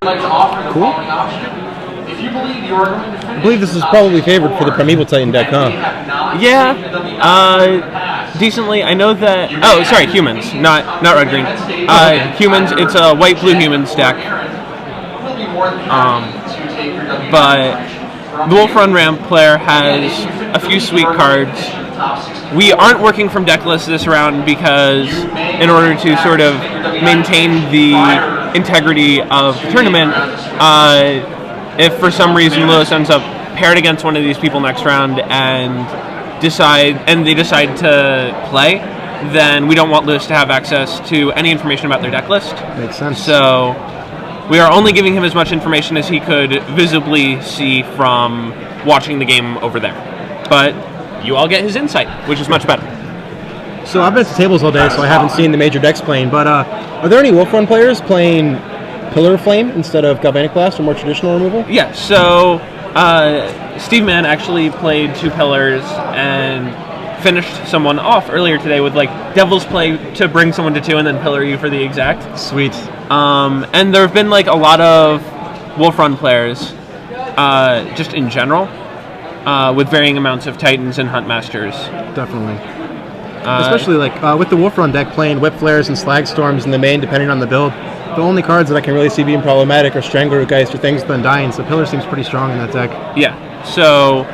Cool. I believe this is probably favored for the Primeval Titan deck, huh? Yeah, decently. I know that. Oh, sorry, humans, not red green. Humans. It's a white blue humans deck. But the Wolf Run Ramp player has a few sweet cards. We aren't working from deck lists this round because, in order to sort of maintain the integrity of the tournament, if for some reason Lewis ends up paired against one of these people next round and they decide to play, then we don't want Lewis to have access to any information about their deck list. Makes sense. So we are only giving him as much information as he could visibly see from watching the game over there. But you all get his insight, which is much better. So I've been at the tables all day, so I haven't seen the major decks playing, but are there any Wolf Run players playing Pillar of Flame instead of Galvanic Blast or more traditional removal? Yeah, so Steve Mann actually played 2 Pillars and finished someone off earlier today with like Devil's Play to bring someone to 2 and then Pillar you for the exact. Sweet. And there have been like a lot of Wolf Run players just in general with varying amounts of Titans and Hunt Masters. Definitely. Especially like with the Wolf Run deck playing Whip Flares and Slag Storms in the main, depending on the build. The only cards that I can really see being problematic are Strangler Geist or Things with Undying, so Pillar seems pretty strong in that deck. Yeah, so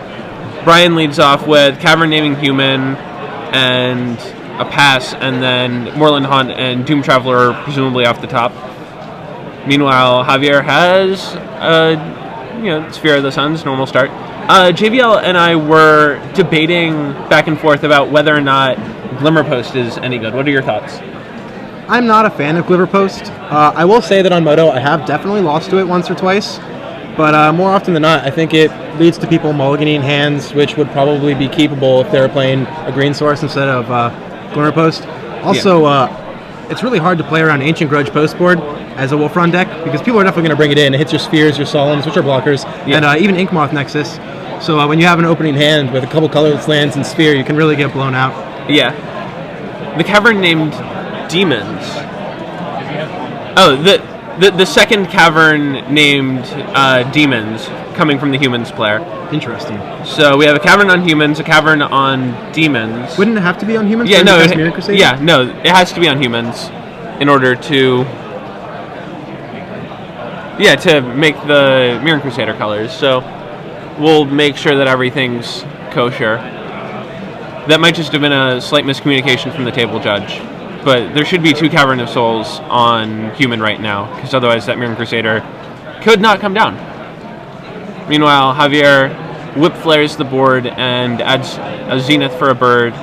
Brian leads off with Cavern Naming Human and a pass, and then Moorland Hunt and Doom Traveler presumably off the top. Meanwhile, Javier has Sphere of the Suns, normal start. JVL and I were debating back and forth about whether or not Glimmer Post is any good. What are your thoughts? I'm not a fan of Glimmer Post. I will say that on Moto I have definitely lost to it once or twice, but more often than not I think it leads to people mulliganing hands, which would probably be keepable if they were playing a green source instead of Glimmer Post. Also, it's really hard to play around Ancient Grudge post board as a Wolf Run deck because people are definitely going to bring it in. It hits your Spheres, your Solemns, which are blockers, and even Inkmoth Nexus. So when you have an opening hand with a couple colorless lands and Sphere, you can really get blown out. Yeah. The Cavern named Demons. Oh, the second Cavern named Demons coming from the Humans player. Interesting. So we have a Cavern on Humans, a Cavern on Demons. Wouldn't it have to be on Humans? Yeah, no. It has to be on Humans in order to make the Mirror Crusader colors. So we'll make sure that everything's kosher. That might just have been a slight miscommunication from the table judge. But there should be 2 Cavern of Souls on Human right now, because otherwise that Mirror Crusader could not come down. Meanwhile, Javier whip flares the board and adds a Zenith for a bird,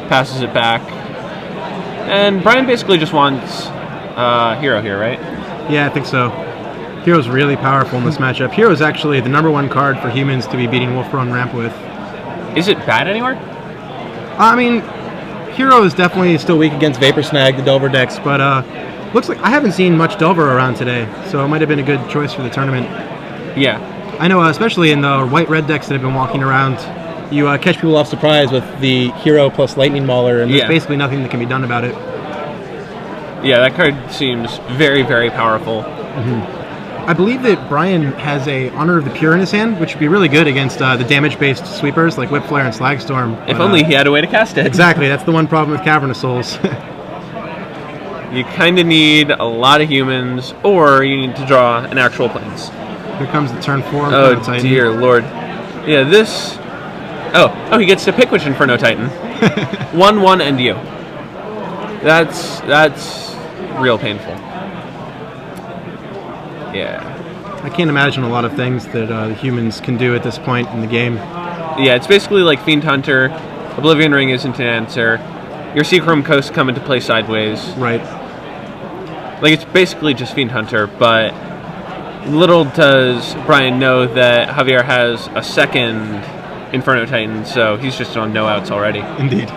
passes it back. And Brian basically just wants Hero here, right? Yeah, I think so. Hero's really powerful in this matchup. Hero is actually the #1 card for Humans to be beating Wolf Run Ramp with. Is it bad anywhere? I mean, Hero is definitely still weak against Vapor Snag, the Delver decks, but looks like I haven't seen much Delver around today, so it might have been a good choice for the tournament. Yeah. I know, especially in the white-red decks that have been walking around, you catch people off surprise with the Hero plus Lightning Mauler, and there's basically nothing that can be done about it. Yeah, that card seems very, very powerful. Mm-hmm. I believe that Brian has a Honor of the Pure in his hand, which would be really good against the damage-based sweepers like Whip Flare and Slag Storm. If only he had a way to cast it. Exactly, that's the one problem with Cavern of Souls. You kind of need a lot of humans, or you need to draw an actual Plains. Here comes the turn 4. Oh, dear lord. Yeah, this... Oh, he gets to pick which Inferno Titan. 1/1 and you. That's real painful. Yeah. I can't imagine a lot of things that the Humans can do at this point in the game. Yeah, it's basically like Fiend Hunter. Oblivion Ring isn't an answer. Your Seachrome Coast come into play sideways. Right. Like, it's basically just Fiend Hunter, but little does Brian know that Javier has a second Inferno Titan, so he's just on no outs already. Indeed.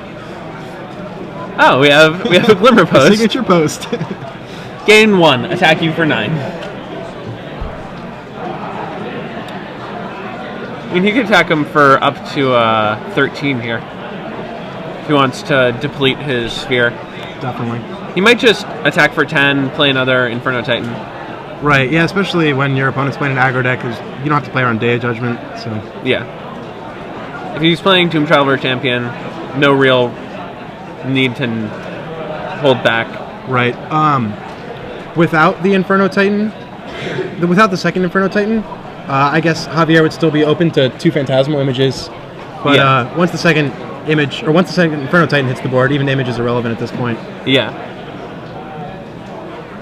Oh, we have a Glimmer Post. Signature post. Gain 1, attack you for 9. I mean, he could attack him for up to 13 here. If he wants to deplete his sphere. Definitely. He might just attack for 10, play another Inferno Titan. Right, yeah, especially when your opponent's playing an aggro deck, because you don't have to play around Day of Judgment, so... Yeah. If he's playing Tomb Traveler Champion, no real need to hold back. Right. Without the Inferno Titan, without the second Inferno Titan, I guess Javier would still be open to 2 Phantasmal images, but once the second Inferno Titan hits the board, even image is irrelevant at this point. Yeah.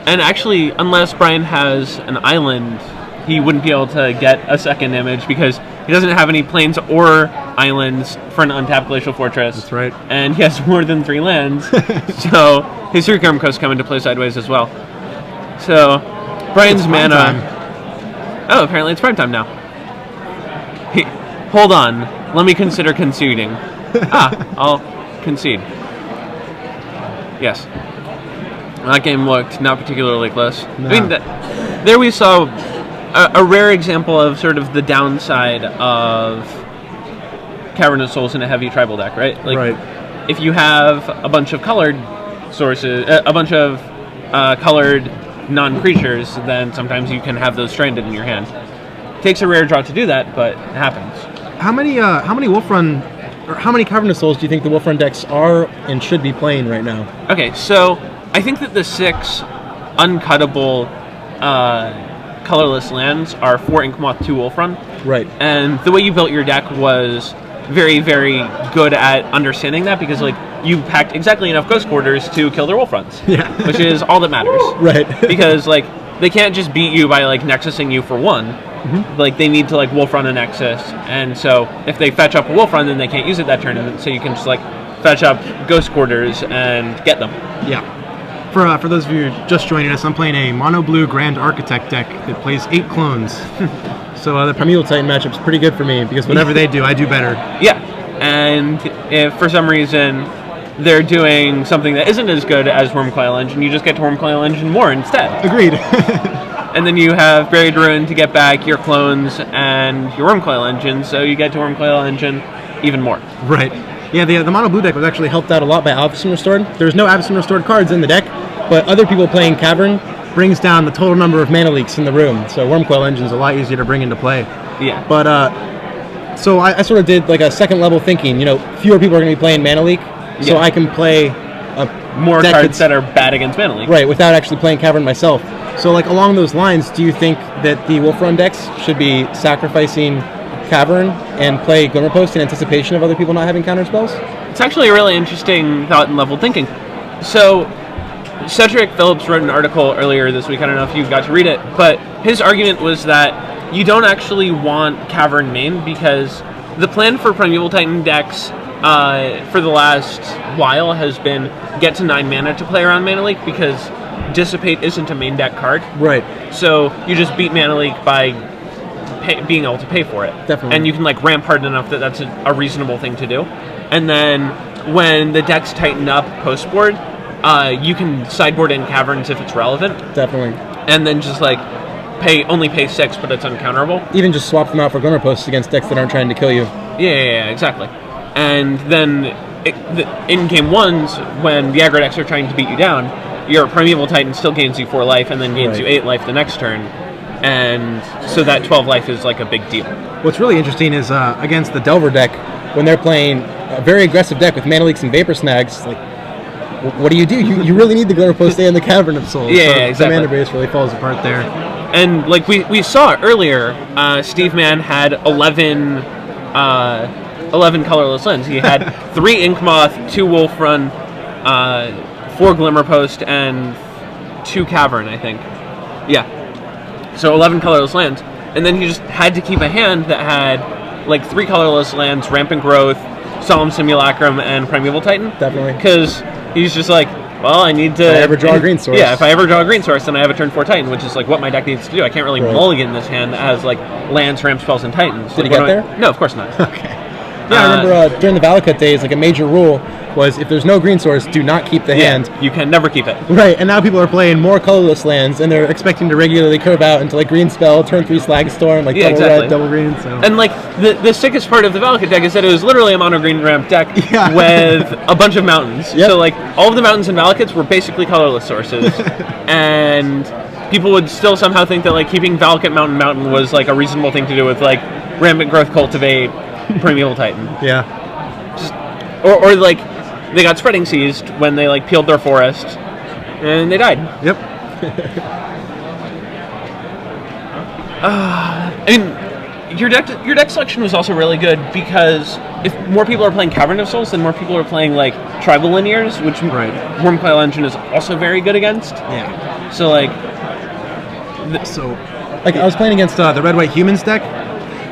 And actually, unless Brian has an island, he wouldn't be able to get a second image because he doesn't have any plains or islands for an untapped Glacial Fortress. That's right. And he has more than 3 lands, so his 3 Karm Coasts come into play sideways as well. So, Brian's mana... Time. Oh, apparently it's prime time now. Hold on. Let me consider conceding. I'll concede. Yes. That game looked not particularly close. No. I mean, there we saw a rare example of sort of the downside of Cavern of Souls in a heavy tribal deck, right? Like, right. if you have a bunch of colored sources, a bunch of colored non-creatures, then sometimes you can have those stranded in your hand. It takes a rare draw to do that, but it happens. How many Wolfrun, or how many Cavern of Souls do you think the Wolfrun decks are and should be playing right now? Okay, so I think that the 6 uncuttable colorless lands are 4 Inkmoth, 2 Wolfrun. Right. And the way you built your deck was very, very good at understanding that because, like, you packed exactly enough Ghost Quarters to kill their Wolfruns. Yeah. Which is all that matters. Right. Because, like, they can't just beat you by, like, Nexusing you for 1. Mm-hmm. Like, they need to, like, Wolfrun a Nexus. And so if they fetch up a Wolfrun, then they can't use it that turn. And so you can just, like, fetch up Ghost Quarters and get them. Yeah. For those of you just joining us, I'm playing a mono-blue Grand Architect deck that plays 8 clones. So the Primeval Titan matchup's pretty good for me, because whatever they do, I do better. Yeah, and if for some reason they're doing something that isn't as good as Wormcoil Engine, you just get to Wormcoil Engine more instead. Agreed. And then you have Buried Ruin to get back your clones and your Wormcoil Engine, so you get to Wormcoil Engine even more. Right. Yeah, the mono blue deck was actually helped out a lot by Avacyn Restored. There's no Avacyn Restored cards in the deck, but other people playing Cavern brings down the total number of mana leaks in the room. So Wormcoil Engine is a lot easier to bring into play. Yeah. But so I sort of did like a second level thinking. You know, fewer people are going to be playing mana leak, so I can play more cards that are bad against mana leak. Right, without actually playing Cavern myself. So like along those lines, do you think that the Wolfrun decks should be sacrificing Cavern and play Glimmer Post in anticipation of other people not having counter spells? It's actually a really interesting thought and level thinking. So Cedric Phillips wrote an article earlier this week, I don't know if you got to read it, but his argument was that you don't actually want Cavern main because the plan for Primeval Titan decks for the last while has been get to 9 mana to play around Mana Leak because Dissipate isn't a main deck card. Right. So you just beat Mana Leak by being able to pay for it. Definitely. And you can like ramp hard enough that that's a reasonable thing to do. And then when the decks tighten up post-board, you can sideboard in Caverns if it's relevant. Definitely. And then just like only pay 6, but it's uncounterable. Even just swap them out for Glimmer Posts against decks that aren't trying to kill you. Yeah, exactly. And then in game 1s, when the aggro decks are trying to beat you down, your Primeval Titan still gains you 4 life and then gains you 8 life the next turn. And so that 12 life is like a big deal. What's really interesting is against the Delver deck, when they're playing a very aggressive deck with Mana Leaks and Vapor Snags, like, what do? You really need the Glimmer Post and the Cavern of Souls. Yeah, so exactly. The mana base really falls apart there. And like we saw earlier, Steve Mann had 11 colorless lands. He had 3 Inkmoth, 2 Wolfrun, 4 Glimmer Post, and 2 Cavern, I think. Yeah. So 11 colorless lands. And then he just had to keep a hand that had like 3 colorless lands, Rampant Growth, Solemn Simulacrum, and Primeval Titan. Definitely. Because he's just like, well, I need to... If I ever draw a green source. Yeah, if I ever draw a green source, then I have a turn 4 Titan, which is like what my deck needs to do. I can't really mulligan this hand that has like lands, ramp spells, and Titans. Did he get there? No, of course not. Okay. Yeah, I remember during the Valakut days, like a major rule was if there's no green source, do not keep the hand. You can never keep it. Right, and now people are playing more colorless lands, and they're expecting to regularly curve out into like green spell, turn 3 Slagstorm, like double red, double green. So. And like the sickest part of the Valakut deck is that it was literally a mono green ramp deck with a bunch of mountains. Yep. So like all of the mountains in Valakuts were basically colorless sources, and people would still somehow think that like keeping Valakut Mountain was like a reasonable thing to do with like Rampant Growth Cultivate Primeval Titan. Yeah. Or like they got spreading seized when they like peeled their forest and they died. Yep. I mean, your deck selection was also really good because if more people are playing Cavern of Souls, then more people are playing like Tribal Linears, which Wormcoil Engine is also very good against. Yeah. So like, I was playing against the Red White Humans deck,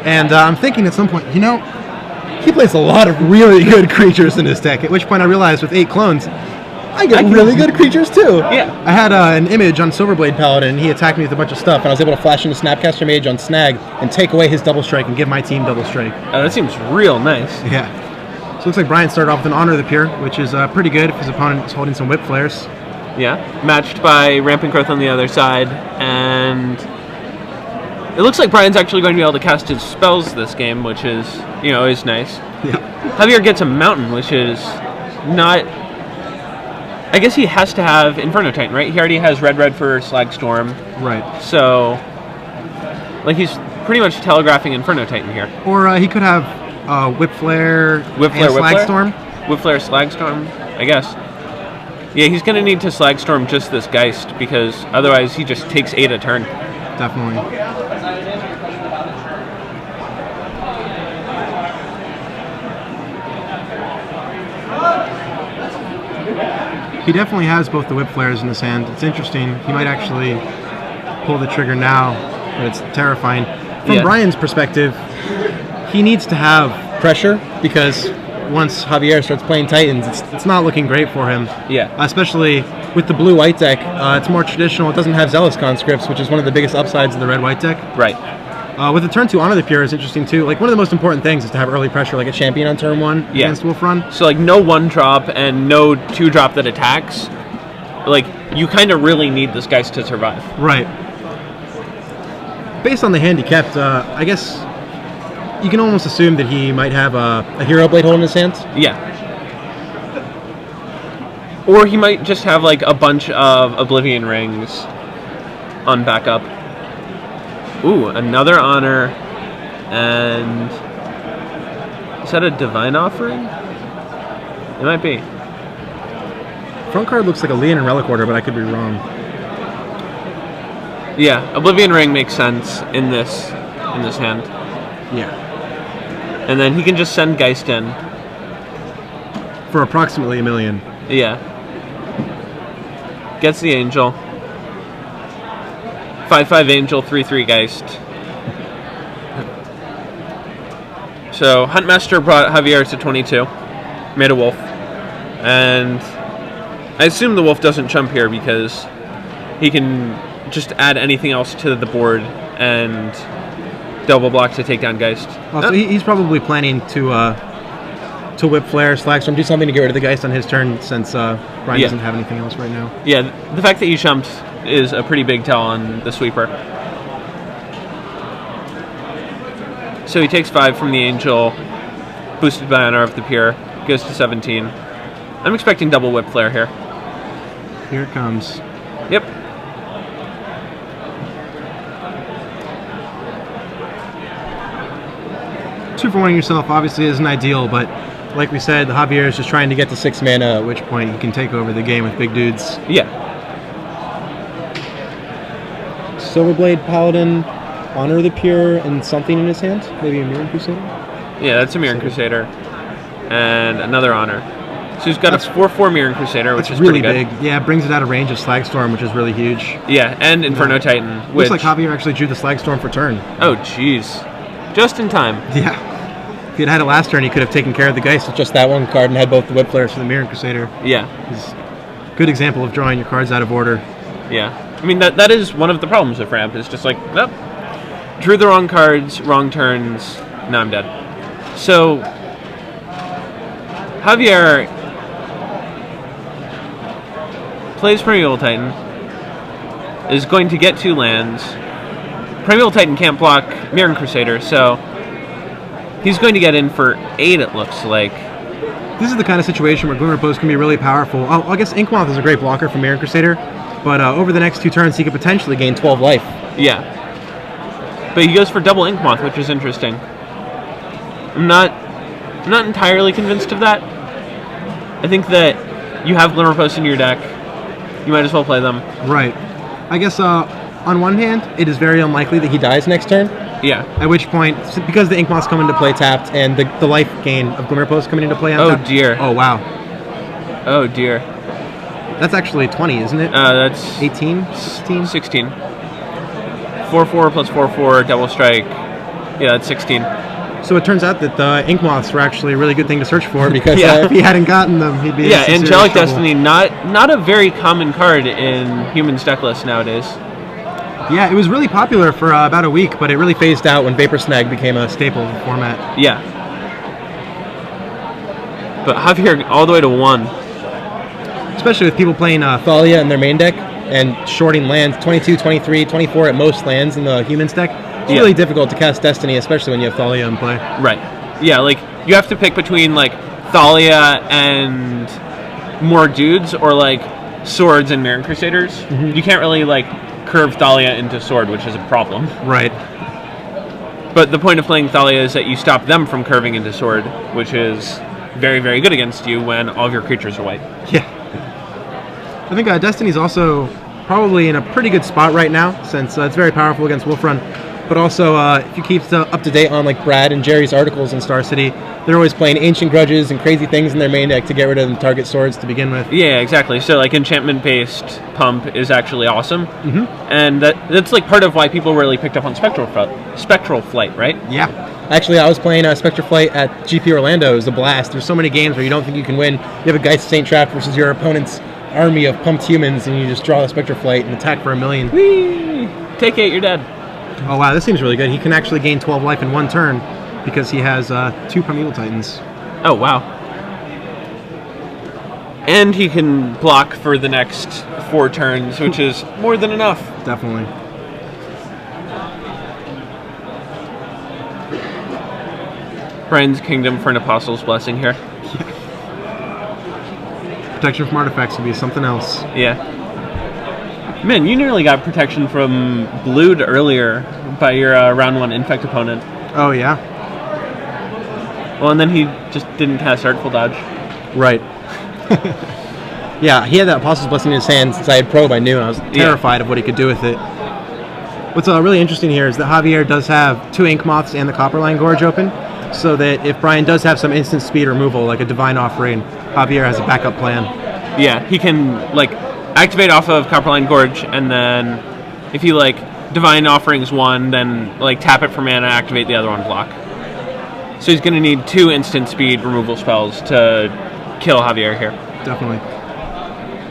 and I'm thinking at some point, he plays a lot of really good creatures in his deck. At which point I realized with 8 clones, I get really good creatures too. Yeah. I had an image on Silverblade Paladin, and he attacked me with a bunch of stuff, and I was able to flash into Snapcaster Mage on Snag and take away his double strike and give my team double strike. Oh, that seems real nice. Yeah. So it looks like Brian started off with an Honor of the Pure, which is pretty good if his opponent is holding some Whip Flares. Yeah. Matched by Rampant Growth on the other side, and it looks like Brian's actually going to be able to cast his spells this game, which is, is nice. Yeah. Javier gets a Mountain, which is not... I guess he has to have Inferno Titan, right? He already has red for Slag Storm. Right. So, like, he's pretty much telegraphing Inferno Titan here. Or he could have Whip Flare, Slag Storm. Whip Flare, Slag Storm, I guess. Yeah, he's going to need to Slag Storm just this Geist, because otherwise he just takes 8 a turn. Definitely. He definitely has both the Whip Flares in his hand. It's interesting. He might actually pull the trigger now, but it's terrifying. From Brian's perspective, he needs to have pressure because once Javier starts playing Titans, it's not looking great for him. Yeah. Especially with the blue-white deck. It's more traditional. It doesn't have Zealous Conscripts, which is one of the biggest upsides of the red-white deck. Right. With the turn 2 Honor the Pure is interesting too. Like, one of the most important things is to have early pressure, like a champion on turn 1 against Wolf Run. So like no 1-drop and no 2-drop that attacks. Like, you kind of really need this Geist to survive. Right. Based on the hand he kept, I guess you can almost assume that he might have a Hero Blade Hole in his hand. Yeah. Or he might just have like a bunch of Oblivion Rings on backup. Ooh, another Honor, and is that a Divine Offering? It might be. Front card looks like a Leon and Relic Order, but I could be wrong. Yeah, Oblivion Ring makes sense in this hand. Yeah. And then he can just send Geist in. For approximately $1 million. Yeah. Gets the Angel. 5/5 Angel, 3/3 Geist. So Huntmaster brought Javier to 22, made a wolf, and I assume the wolf doesn't chump here because he can just add anything else to the board and double block to take down Geist. Also, he's probably planning to Whip Flare, Slag Storm, do something to get rid of the Geist on his turn since Brian doesn't have anything else right now. Yeah, the fact that he chumped is a pretty big tell on the sweeper. So he takes 5 from the Angel, boosted by Honor of the Pure, goes to 17. I'm expecting double Whip Flare here. Here it comes. Yep. Two for 1 yourself obviously isn't ideal, but like we said, Javier is just trying to get to 6 mana, at which point he can take over the game with big dudes. Yeah. Silverblade Paladin, Honor the Pure, and something in his hand? Maybe a Mirror Crusader? Yeah, that's a Mirror Crusader. And another Honor. So he's got a 4/4 Mirror Crusader, which is really pretty good. big. Yeah, it brings it out of range of Slag Storm, which is really huge. Yeah, and Inferno Titan. Which... Looks like Javier actually drew the Slag Storm for turn. Oh, jeez. Just in time. Yeah. If he had had it last turn, he could have taken care of the Geist with just that one card and had both the Whip Flares for the Mirror Crusader. Yeah. It's a good example of drawing your cards out of order. Yeah. I mean, that is one of the problems with Ramp, is just like, nope, drew the wrong cards, wrong turns, now I'm dead. So, Javier plays Primeval Titan, is going to get 2 lands. Primeval Titan can't block Mirror Crusader, so he's going to get in for 8, it looks like. This is the kind of situation where Glimmer Post can be really powerful. Oh, I guess Inkmoth is a great blocker for Mirror Crusader, But over the next 2 turns, he could potentially gain 12 life. Yeah. But he goes for double Ink Moth, which is interesting. I'm not entirely convinced of that. I think that you have Glimmer Post in your deck. You might as well play them. Right. I guess on one hand, it is very unlikely that he dies next turn. Yeah. At which point, because the Ink Moths come into play tapped, and the life gain of Glimmer Post coming into play untapped. Oh dear. Oh wow. Oh dear. That's actually 20, isn't it? That's 18? 16? 16. 4/4 plus 4/4 double strike. Yeah, that's 16. So it turns out that the Ink Moths were actually a really good thing to search for, because Yeah. if he hadn't gotten them, he'd be in some serious Angelic trouble. Destiny, not a very common card in Humans deck lists nowadays. Yeah, it was really popular for about a week, but it really phased out when Vapor Snag became a staple of the format. Yeah. But Javier all the way to 1. Especially with people playing Thalia in their main deck and shorting lands, 22, 23, 24 at most lands in the Humans deck. It's really difficult to cast Destiny, especially when you have Thalia in play. Right. Yeah, like, you have to pick between, like, Thalia and more dudes, or, like, swords and Mirran Crusaders. Mm-hmm. You can't really, like, curve Thalia into sword, which is a problem. Right. But the point of playing Thalia is that you stop them from curving into sword, which is very, very good against you when all of your creatures are white. Yeah. I think Destiny's also probably in a pretty good spot right now, since it's very powerful against Wolf Run. But also, if you keep up to date on like Brad and Jerry's articles in Star City, they're always playing Ancient Grudges and crazy things in their main deck to get rid of the target swords to begin with. Yeah, exactly. So like enchantment-based pump is actually awesome, and that's like part of why people really picked up on Spectral Flight, right? Yeah. Actually, I was playing Spectre Flight at GP Orlando. It was a blast. There's so many games where you don't think you can win. You have a Geist Saint Trap versus your opponent's army of pumped humans, and you just draw the Spectre Flight and attack for 1,000,000. Whee! Take 8, you're dead. Oh wow, this seems really good. He can actually gain 12 life in 1 turn because he has 2 Primeval Titans. Oh, wow. And he can block for the next 4 turns, which is more than enough. Definitely. Brian's Kingdom for an Apostle's Blessing here. Protection from artifacts would be something else. Yeah. Man, you nearly got protection from blued earlier by your round 1 Infect opponent. Oh yeah? Well, and then he just didn't cast Artful Dodge. Right. Yeah, he had that Apostle's Blessing in his hand since I had Probe, I knew, and I was terrified of what he could do with it. What's really interesting here is that Javier does have 2 Ink Moths and the Copperline Gorge open, so that if Brian does have some instant speed removal, like a Divine Offering, Javier has a backup plan. Yeah, he can, like, activate off of Copperline Gorge, and then if he, like, Divine Offerings 1, then, like, tap it for mana, activate the other one, block. So he's going to need 2 instant speed removal spells to kill Javier here. Definitely.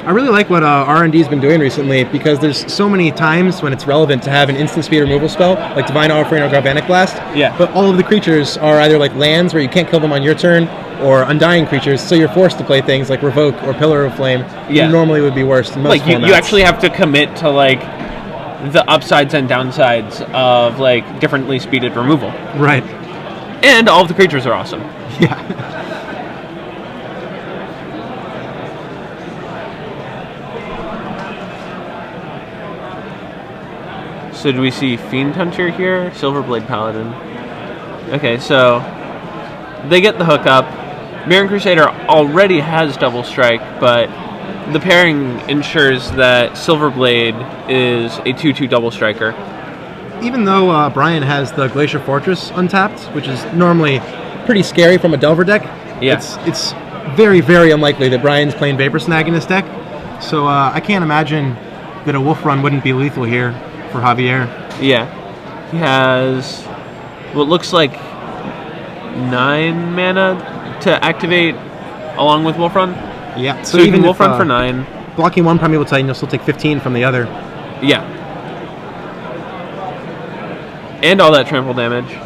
I really like what R&D's been doing recently, because there's so many times when it's relevant to have an instant speed removal spell, like Divine Offering or Galvanic Blast. Yeah. But all of the creatures are either like lands where you can't kill them on your turn, or Undying creatures, so you're forced to play things like Revoke or Pillar of Flame. Yeah. Normally would be worse in most Like, formats. you actually have to commit to, like, the upsides and downsides of, like, differently speeded removal. Right. And all of the creatures are awesome. Yeah. So do we see Fiend Hunter here? Silverblade Paladin. Okay, so they get the hookup. Mirran Crusader already has Double Strike, but the pairing ensures that Silverblade is a 2/2 Double Striker. Even though Brian has the Glacier Fortress untapped, which is normally pretty scary from a Delver deck, Yeah. it's very, very unlikely that Brian's playing Vapor Snag in his deck. So I can't imagine that a Wolf Run wouldn't be lethal here for Javier. Yeah. He has what looks like 9 mana to activate along with Wolf Run. Yeah. So even Wolf Run for 9. Blocking 1 Primeval Titan, you'll still take 15 from the other. Yeah. And all that trample damage.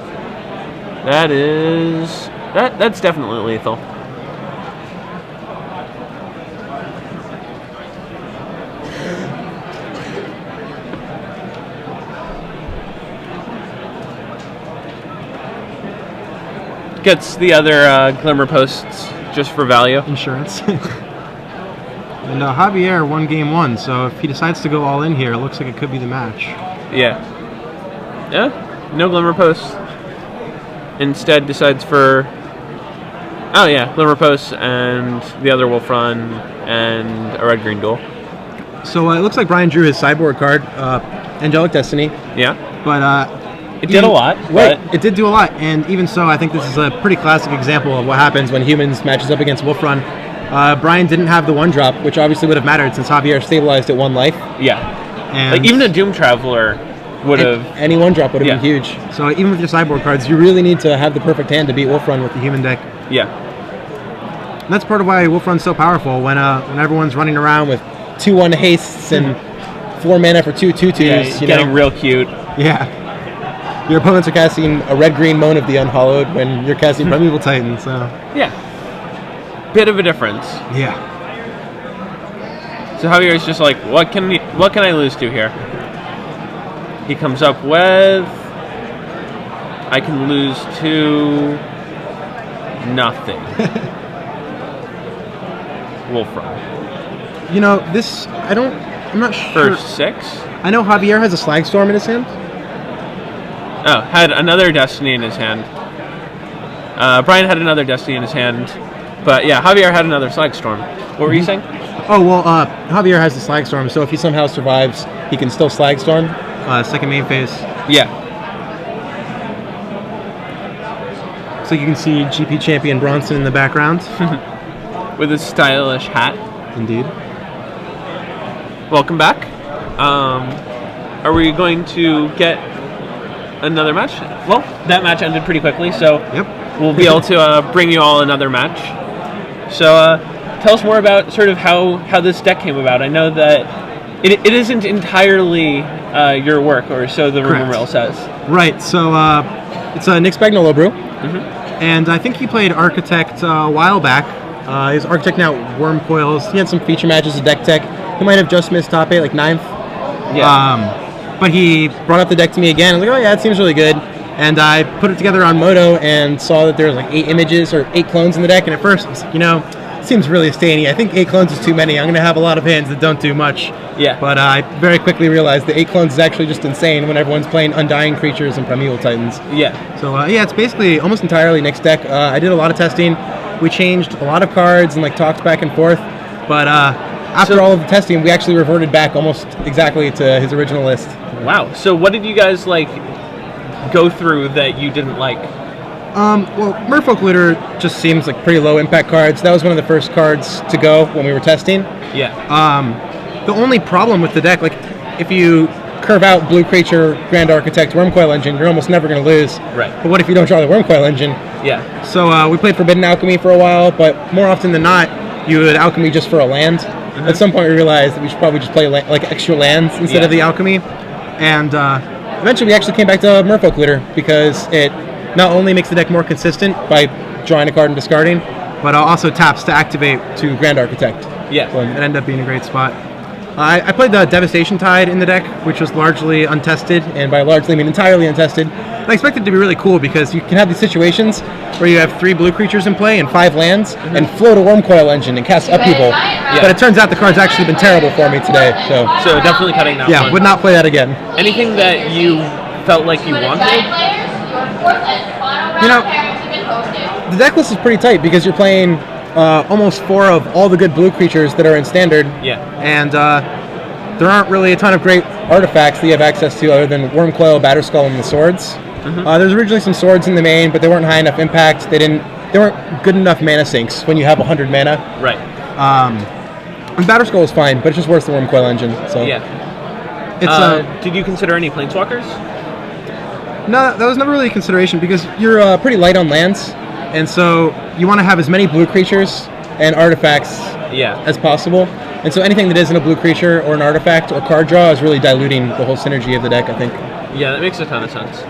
That's definitely lethal. Gets the other Glimmer Posts just for value. Insurance. And Javier won game 1, so if he decides to go all in here, it looks like it could be the match. Yeah. Yeah, no Glimmer Post. Instead decides for... Oh yeah, Glimmer Post and the other Wolf Run and a red-green duel. So it looks like Brian drew his sideboard card, Angelic Destiny. Yeah. But it did a lot. Right, it did do a lot, and even so, I think this is a pretty classic example of what happens when humans matches up against Wolf Run. Brian didn't have the 1-drop, which obviously would have mattered since Javier stabilized at 1 life. Yeah. And like even a Doom Traveler would have... Any 1-drop would have been huge. So even with your sideboard cards, you really need to have the perfect hand to beat Wolf Run with the human deck. Yeah. And that's part of why Wolf Run's so powerful when everyone's running around with 2/1 hastes and 4 mana for 2 2/2s. Yeah, getting real cute. Yeah. Your opponents are casting a red-green Moan of the Unhallowed when you're casting Primeval Titan, so... Yeah. Bit of a difference. Yeah. So Javier's just like, what can I lose to here? He comes up with... I can lose to... nothing. Wolf Run. You know, this... I'm not sure... First 6? I know Javier has a Slagstorm in his hand. Oh, had another Destiny in his hand. Brian had another Destiny in his hand. But yeah, Javier had another Slagstorm. What were you saying? Oh, well, Javier has the Slagstorm, so if he somehow survives, he can still Slagstorm. Second main phase. Yeah. So you can see GP champion Bronson in the background. With his stylish hat. Indeed. Welcome back. Are we going to get another match? Well, that match ended pretty quickly, so yep. We'll be able to bring you all another match. So tell us more about sort of how this deck came about. I know that it isn't entirely your work, or so the rumor mill says. Right, so it's Nick Spagnolo brew, and I think he played Architect a while back. He's Architect now Worm Coils. He had some feature matches of deck tech. He might have just missed top 8, like 9th. Yeah. But he brought up the deck to me again. I was like, oh yeah, it seems really good. And I put it together on Moto and saw that there was like 8 images or 8 clones in the deck. And at first, I was like, it seems really stainy. I think 8 clones is too many. I'm going to have a lot of hands that don't do much. Yeah. But I very quickly realized that 8 clones is actually just insane when everyone's playing Undying Creatures and Primeval Titans. Yeah. So yeah, it's basically almost entirely Nick's deck. I did a lot of testing. We changed a lot of cards and like talked back and forth. But after all of the testing, we actually reverted back almost exactly to his original list. Wow. So what did you guys go through that you didn't like? Well, Merfolk Litter just seems like pretty low impact cards. That was one of the first cards to go when we were testing. Yeah. The only problem with the deck, like if you curve out Blue Creature, Grand Architect, Wormcoil Engine, you're almost never going to lose. Right. But what if you don't draw the Wormcoil Engine? Yeah. So we played Forbidden Alchemy for a while, but more often than not, you would Alchemy just for a land. At some point we realized that we should probably just play like extra lands instead of the Alchemy. And eventually we actually came back to Merfolk Litter because it not only makes the deck more consistent by drawing a card and discarding, but also taps to activate to Grand Architect. Yeah. So it ended up being a great spot. I played the Devastation Tide in the deck, which was largely untested, and by largely I mean entirely untested. I expected it to be really cool because you can have these situations where you have 3 blue creatures in play and 5 lands, and float a Wormcoil Engine and cast Upheaval. Yeah. But it turns out the card's actually been terrible for me today. So definitely cutting that one. Yeah, would not play that again. Anything that you felt like you wanted? The deck list is pretty tight because you're playing almost 4 of all the good blue creatures that are in Standard. Yeah. And there aren't really a ton of great artifacts that you have access to other than Wormcoil, Batterskull, and the swords. There's originally some swords in the main, but they weren't high enough impact. They weren't good enough mana sinks when you have 100 mana. Right. And Batterskull is fine, but it's just worse than Wormcoil Engine. So yeah. It's did you consider any Planeswalkers? No, that was never really a consideration because you're pretty light on lands, and so you want to have as many blue creatures and artifacts as possible. And so anything that isn't a blue creature or an artifact or card draw is really diluting the whole synergy of the deck, I think. Yeah, that makes a ton of sense.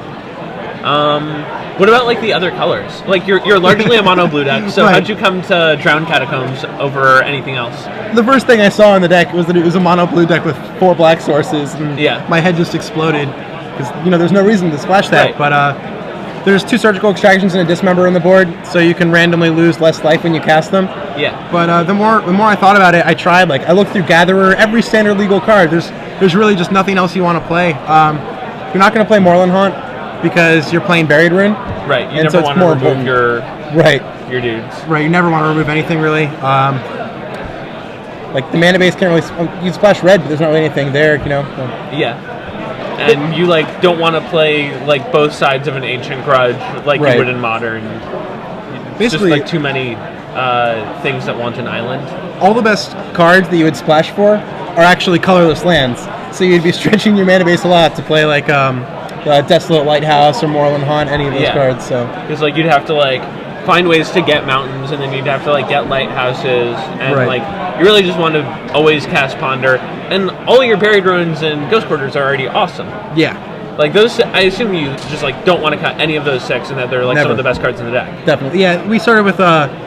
What about the other colors? You're largely a mono blue deck, so how'd you come to Drowned Catacombs over anything else? The first thing I saw in the deck was that it was a mono blue deck with 4 black sources, and my head just exploded because there's no reason to splash that. Right. But There's 2 surgical extractions and a dismember in the board, so you can randomly lose less life when you cast them. Yeah. But the more I thought about it, I tried. Like, I looked through Gatherer, every standard legal card. There's really just nothing else you want to play. You're not going to play Moreland Haunt because you're playing Buried Ruin. Right. You never want to remove your dudes. Right. You never want to remove anything really. Like the mana base can't really. You splash red, but there's not really anything there. Yeah. And you don't want to play both sides of an Ancient Grudge like you would in Modern. It's Basically, just too many things that want an island. All the best cards that you would splash for are actually colorless lands. So you'd be stretching your mana base a lot to play Desolate Lighthouse or Moreland Haunt, any of those cards. So because you'd have to find ways to get mountains, and then you'd have to get lighthouses, and you really just want to always cast Ponder, and all of your Buried Ruins and Ghost Quarters are already awesome. Yeah. Those, I assume you just don't want to cut any of those 6, and that they're some of the best cards in the deck. Definitely. Yeah, we started with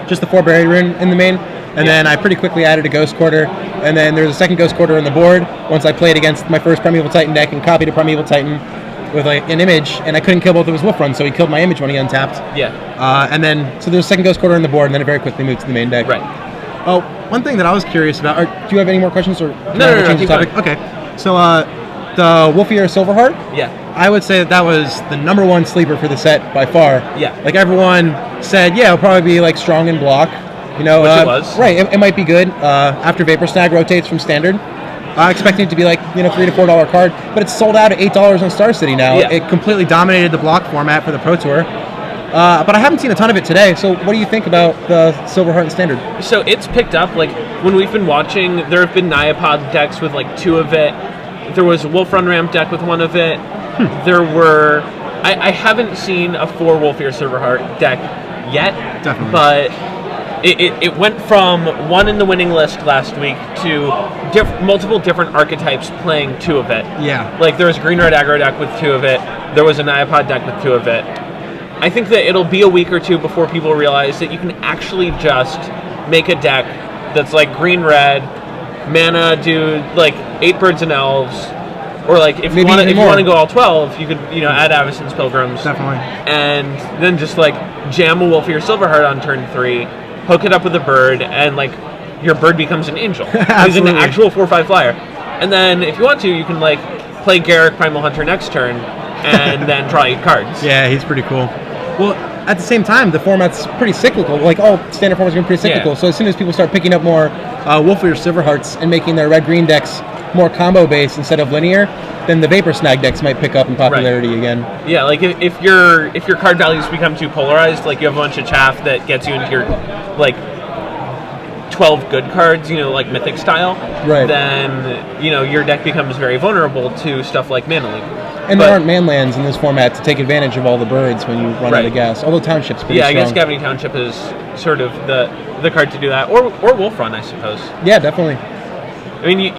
just the 4 Buried Ruin in the main, and then I pretty quickly added a Ghost Quarter, and then there's a second Ghost Quarter on the board once I played against my first Primeval Titan deck and copied a Primeval Titan with an image, and I couldn't kill both of his Wolf Runs, so he killed my image when he untapped. Yeah. And then, so there's a second Ghost Quarter on the board, and then it very quickly moved to the main deck. Right. Oh, one thing that I was curious about, do you have any more questions? Or No, change the topic? Okay. So, the Wolfier Silverheart? Yeah. I would say that was the number 1 sleeper for the set by far. Yeah. Everyone said, it'll probably be strong in block. Which it was. Right, it might be good. After Vapor Snag rotates from standard. Expecting it to be $3 to $4 card, but it's sold out at $8 on Star City now. Yeah. It completely dominated the block format for the Pro Tour. But I haven't seen a ton of it today, so what do you think about the Silverheart and Standard? So it's picked up, when we've been watching, there have been Nyapod decks with 2 of it. There was a Wolf Run Ramp deck with 1 of it. There were... I haven't seen a 4 Wolfier Silverheart deck yet. Definitely. But it went from 1 in the winning list last week to multiple different archetypes playing 2 of it. Yeah. There was a Green-Red Aggro deck with 2 of it. There was a Nyapod deck with 2 of it. I think that it'll be a week or 2 before people realize that you can actually just make a deck that's green-red, mana, dude, 8 birds and elves, or if you want to go all 12, you could add Avacyn's Pilgrims. Definitely. And then just jam a Wolfier Silverheart on turn 3, hook it up with a bird, and your bird becomes an angel. He's an actual 4/5 flyer. And then if you want to, you can play Garruk Primal Hunter next turn, and then draw 8 cards. Yeah, he's pretty cool. Well, at the same time, the format's pretty cyclical. All standard formats are pretty cyclical. Yeah. So as soon as people start picking up more Wolfier Silverhearts and making their red-green decks more combo-based instead of linear, then the Vapor Snag decks might pick up in popularity again. Yeah, if your card values become too polarized, you have a bunch of chaff that gets you into your 12 good cards, Mythic style, right. Then your deck becomes very vulnerable to stuff like Mana Leak. And there aren't man lands in this format to take advantage of all the birds when you run out of gas. Although Township's pretty strong. I guess Gavany Township is sort of the card to do that, or Wolf Run, I suppose. Yeah, definitely. I mean,